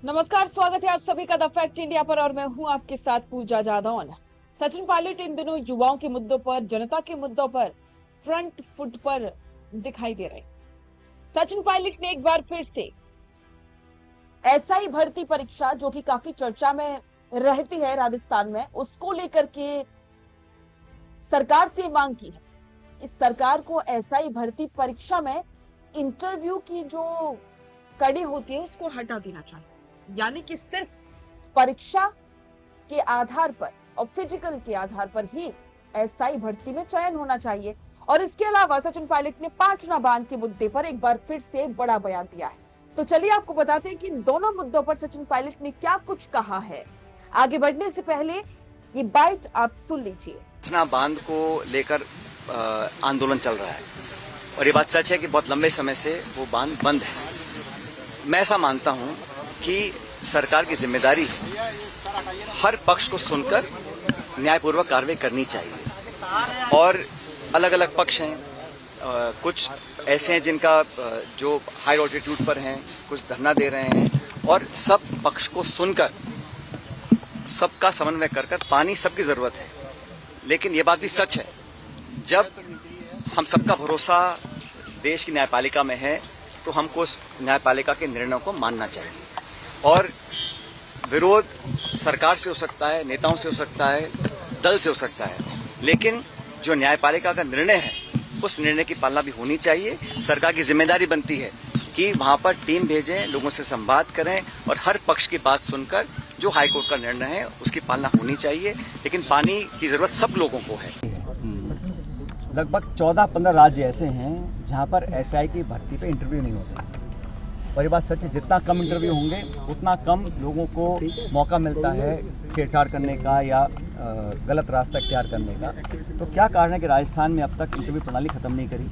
नमस्कार, स्वागत है आप सभी का द फैक्ट इंडिया पर और मैं हूं आपके साथ पूजा जादौन। सचिन पायलट इन दिनों युवाओं के मुद्दों पर, जनता के मुद्दों पर फ्रंट फुट पर दिखाई दे रहे। सचिन पायलट ने एक बार फिर से एसआई भर्ती परीक्षा, जो कि काफी चर्चा में रहती है राजस्थान में, उसको लेकर के सरकार से मांग की है कि सरकार को एसआई भर्ती परीक्षा में इंटरव्यू की जो कड़ी होती है उसको हटा देना चाहिए। यानी कि सिर्फ परीक्षा के आधार पर और फिजिकल के आधार पर ही एसआई भर्ती में चयन होना चाहिए। और इसके अलावा सचिन पायलट ने 5 ना बांध के मुद्दे पर एक बार फिर से बड़ा बयान दिया है। तो चलिए आपको बताते हैं कि इन दोनों मुद्दों पर सचिन पायलट ने क्या कुछ कहा है। आगे बढ़ने से पहले ये बाइट आप सुन लीजिए। रचना बांध को लेकर आंदोलन चल रहा है और ये बात सच है कि बहुत लंबे समय से वो बांध बंद है। मैं ऐसा मानता हूं कि सरकार की जिम्मेदारी है हर पक्ष को सुनकर न्यायपूर्वक कार्रवाई करनी चाहिए। और अलग अलग पक्ष हैं, कुछ ऐसे हैं जिनका जो हाई ऑल्टीट्यूड पर हैं, कुछ धरना दे रहे हैं, और सब पक्ष को सुनकर सबका समन्वय कर पानी सबकी जरूरत है। लेकिन ये बात भी सच है, जब हम सबका भरोसा देश की न्यायपालिका में है तो हमको उस न्यायपालिका के निर्णयों को मानना चाहिए। और विरोध सरकार से हो सकता है, नेताओं से हो सकता है, दल से हो सकता है, लेकिन जो न्यायपालिका का निर्णय है उस निर्णय की पालना भी होनी चाहिए। सरकार की जिम्मेदारी बनती है कि वहां पर टीम भेजें, लोगों से संवाद करें और हर पक्ष की बात सुनकर जो हाईकोर्ट का निर्णय है उसकी पालना होनी चाहिए। लेकिन पानी की जरूरत सब लोगों को है। लगभग 14-15 राज्य ऐसे हैं जहां पर एसआई की भर्ती पे इंटरव्यू नहीं होते। और ये बात सच है, जितना कम इंटरव्यू होंगे उतना कम लोगों को मौका मिलता है छेड़छाड़ करने का या गलत रास्ता इख्तियार करने का। तो क्या कारण है कि राजस्थान में अब तक इंटरव्यू प्रणाली ख़त्म नहीं करी,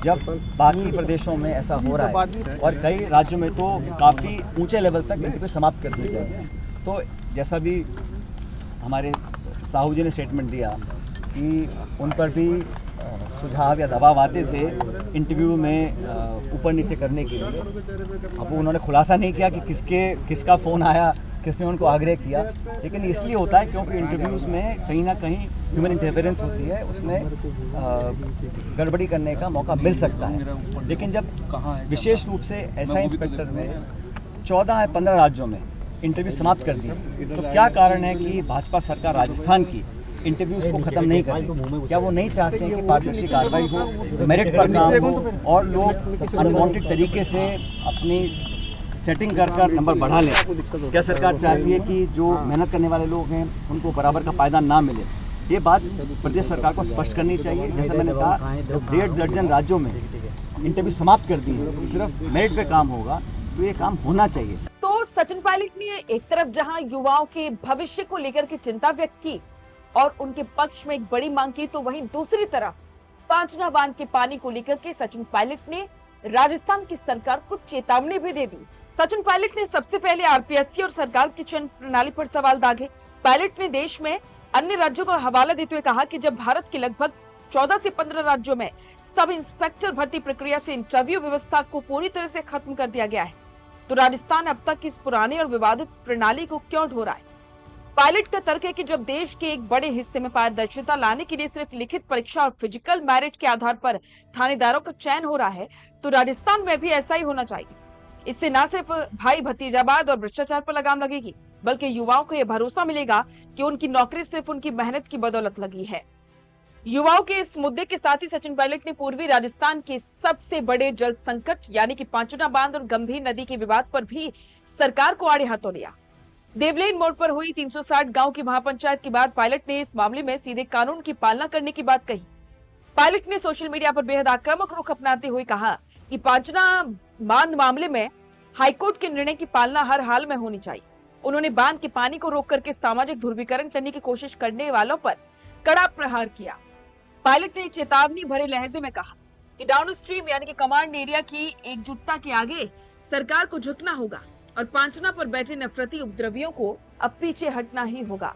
जब बाकी प्रदेशों में ऐसा हो रहा है और कई राज्यों में तो काफ़ी ऊंचे लेवल तक इंटरव्यू समाप्त कर दिए गए हैं। तो जैसा भी हमारे साहू जी ने स्टेटमेंट दिया कि उन पर भी सुझाव या दबाव आते थे इंटरव्यू में ऊपर नीचे करने के लिए। अब उन्होंने खुलासा नहीं किया कि किसका फ़ोन आया, किसने उनको आग्रह किया, लेकिन इसलिए होता है क्योंकि इंटरव्यूज़ में कहीं ना कहीं ह्यूमन इंटरफेरेंस होती है, उसमें गड़बड़ी करने का मौका मिल सकता है। लेकिन जब विशेष रूप से एसआई इंस्पेक्टर में 14 या 15 राज्यों में इंटरव्यू समाप्त कर दिए, तो क्या कारण है कि भाजपा सरकार राजस्थान की इंटरव्यूज को खत्म नहीं करें? क्या वो नहीं चाहते हैं कि पारदर्शी कार्रवाई हो, मेरिट पर काम हो और लोग अनवांटेड तरीके से अपनी सेटिंग कर नंबर बढ़ा लें? क्या सरकार चाहती है कि जो मेहनत करने वाले लोग हैं उनको बराबर का पायदान ना मिले? ये बात प्रदेश सरकार को स्पष्ट करनी चाहिए। जैसे मैंने कहा, 1.5 दर्जन राज्यों में इंटरव्यू समाप्त कर दिए, सिर्फ मेरिट पे काम होगा, तो ये काम होना चाहिए। तो सचिन पायलट ने एक तरफ जहां युवाओं के भविष्य को लेकर के चिंता व्यक्त की और उनके पक्ष में एक बड़ी मांग की, तो वहीं दूसरी तरफ 5 ना बांध के पानी को लेकर के सचिन पायलट ने राजस्थान की सरकार को चेतावनी भी दे दी। सचिन पायलट ने सबसे पहले आरपीएससी और सरकार की चयन प्रणाली पर सवाल दागे। पायलट ने देश में अन्य राज्यों का हवाला देते हुए कहा कि जब भारत के लगभग 14 से 15 राज्यों में सब इंस्पेक्टर भर्ती प्रक्रिया से इंटरव्यू व्यवस्था को पूरी तरह से खत्म कर दिया गया है, तो राजस्थान अब तक इस पुराने और विवादित प्रणाली को क्यों ढो रहा है? पायलट का तर्क है कि जब देश के एक बड़े हिस्से में पारदर्शिता लाने के लिए सिर्फ लिखित परीक्षा और फिजिकल मेरिट के आधार पर थानेदारों का चयन हो रहा है, तो राजस्थान में भी ऐसा ही होना चाहिए। इससे न सिर्फ भाई भतीजावाद और भ्रष्टाचार पर लगाम लगेगी, बल्कि युवाओं को यह भरोसा मिलेगा कि उनकी नौकरी सिर्फ उनकी मेहनत की बदौलत लगी है। युवाओं के इस मुद्दे के साथ ही सचिन पायलट ने पूर्वी राजस्थान के सबसे बड़े जल संकट यानी कि 5 ना बांध और गंभीर नदी के विवाद पर भी सरकार को आड़े हाथों लिया। देवलेन मोड़ पर हुई 360 गांव की महापंचायत के बाद पायलट ने इस मामले में सीधे कानून की पालना करने की बात कही। पायलट ने सोशल मीडिया पर बेहद आक्रामक रुख अपनाते हुए कहा कि 5 ना बांध मामले में हाईकोर्ट के निर्णय की पालना हर हाल में होनी चाहिए। उन्होंने बांध के पानी को रोक करके सामाजिक ध्रुवीकरण करने की कोशिश करने वालों पर कड़ा प्रहार किया। पायलट ने चेतावनी भरे लहजे में कहा कि डाउन स्ट्रीम यानी कि कमांड एरिया की एकजुटता के आगे सरकार को झुकना होगा और 5 ना पर बैठे नफरती उपद्रवियों को अब पीछे हटना ही होगा।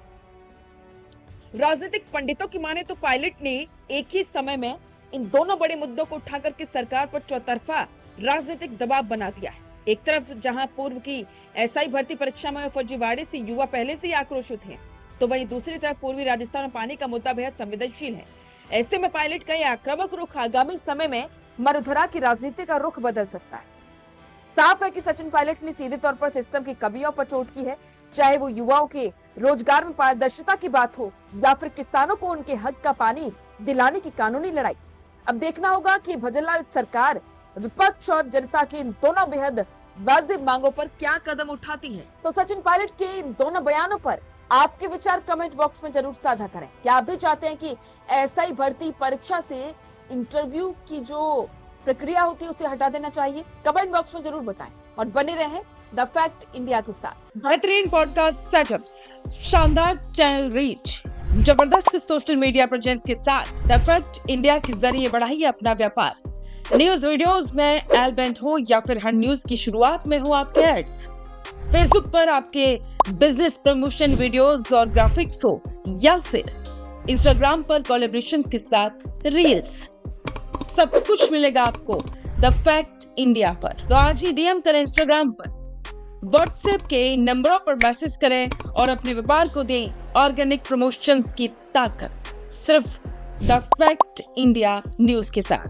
राजनीतिक पंडितों की माने तो पायलट ने एक ही समय में इन दोनों बड़े मुद्दों को उठाकर के सरकार पर चौतरफा राजनीतिक दबाव बना दिया है। एक तरफ जहां पूर्व की एसआई भर्ती परीक्षा में फर्जीवाड़े से युवा पहले से ही आक्रोशित हैं, तो वहीं दूसरी तरफ पूर्वी राजस्थान में पानी का मुद्दा बेहद संवेदनशील है। ऐसे में पायलट का यह आक्रामक रुख आगामी समय में मरुधरा की राजनीति का रुख बदल सकता है। साफ है कि सचिन पायलट ने सीधे तौर पर सिस्टम की कमियों पर चोट की है, चाहे वो युवाओं के रोजगार में पारदर्शिता की बात हो या फिर किसानों को उनके हक का पानी दिलाने की कानूनी लड़ाई। अब देखना होगा कि भजनलाल सरकार विपक्ष और जनता की इन दोनों बेहद वाजिब मांगों पर क्या कदम उठाती है। तो सचिन पायलट के इन दोनों बयानों पर आपके विचार कमेंट बॉक्स में जरूर साझा करें। क्या आप भी चाहते हैं कि एसआई भर्ती परीक्षा से इंटरव्यू की जो प्रक्रिया होती है उसे हटा देना चाहिए? कमेंट बॉक्स में जरूर बताएं और बने रहें द फैक्ट इंडिया के साथ। बेहतरीन पॉडकास्ट सेटअप्स, शानदार चैनल रीच, जबरदस्त सोशल मीडिया प्रेजेंस के साथ द फैक्ट इंडिया के जरिए बढ़ाइए अपना व्यापार। न्यूज वीडियोस में एलबेंट हो या फिर हर न्यूज की शुरुआत में हो आपके एड्स, फेसबुक पर आपके बिजनेस प्रमोशन वीडियोस और ग्राफिक्स हो या फिर इंस्टाग्राम पर कोलैबोरेशंस के साथ रील्स, सब कुछ मिलेगा आपको द फैक्ट इंडिया पर। तो आज ही डीएम करें इंस्टाग्राम पर, व्हाट्सएप के नंबरों पर मैसेज करें और अपने व्यापार को दें ऑर्गेनिक प्रमोशंस की ताकत, सिर्फ द फैक्ट इंडिया न्यूज के साथ।